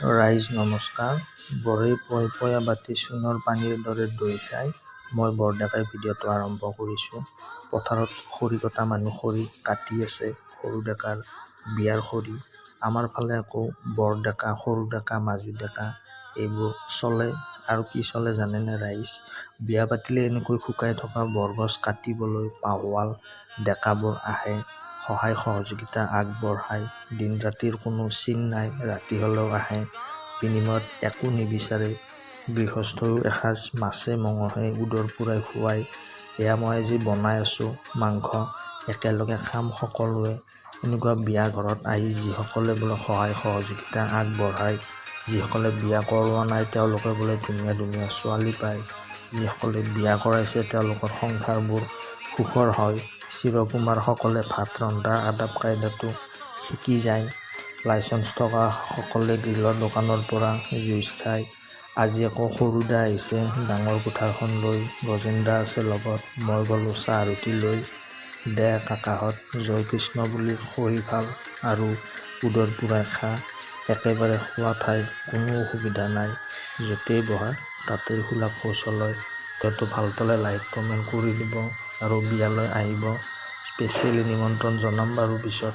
ৰাইজ নমস্কাৰ। বৰেই পয়া বাতি চূণৰ পানীৰ দৰে দৈ খাই মই বৰডেকাই ভিডিঅ'টো আৰম্ভ কৰিছোঁ। পথাৰত খৰি কটা মানুহ খৰি কাটি আছে, সৰু ডেকাৰ বিয়াৰ খৰি। আমাৰ ফালে আকৌ বৰডেকা, সৰু ডেকা, মাজু ডেকা এইবোৰ চলে। আৰু কি চলে জানেনে ৰাইজ? বিয়া পাতিলে এনেকৈ শুকাই থকা বৰগছ কাটিবলৈ পাহোৱাল ডেকাবোৰ আহে, সহায় সহযোগিতা আগবঢ়ায়। দিন ৰাতিৰ কোনো চিন নাই, ৰাতি হ'লেও আহে। বিনিময়ত একো নিবিচাৰে। গৃহস্থইও এসাঁজ মাছে মঙহে উদৰ পূৰাই খুৱায়। এয়া মই আজি বনাই আছোঁ মাংস, একেলগে খাম সকলোৱে। এনেকুৱা বিয়া ঘৰত আহি যিসকলে বোলে সহায় সহযোগিতা আগবঢ়ায়, যিসকলে বিয়া কৰোৱা নাই তেওঁলোকে বোলে ধুনীয়া ধুনীয়া ছোৱালী পায়, যিসকলে বিয়া কৰাইছে তেওঁলোকৰ সংসাৰবোৰ সুখৰ হয়। চিৰকুমাৰসকলে ভাত ৰন্ধা আদাব কাইদাটো শিকি যায়। লাইচেঞ্চ থকা সকলে গ্ৰিলৰ দোকানৰ পৰা জুইচ খায়। আজি আকৌ সৰু দা আহিছে ডাঙৰ কুঠাৰখন লৈ, গজেন্দ্ৰ আছে লগত। মই গ'লোঁ চাহ ৰুটি লৈ। দে কাকাহঁত জয় কৃষ্ণ বুলি খৰি ফাল আৰু উদৰ পূৰাই খা। একেবাৰে খোৱা ঠাই কোনো অসুবিধা নাই, য'তেই বহা তাতেই খোলা শৌচালয়। ভিডিঅ'টো ভাল পালে লাইক কমেণ্ট কৰি দিব আৰু বিয়ালৈ আহিব। স্পেচিয়েলি নিমন্ত্ৰণ জনাম বাৰু পিছত।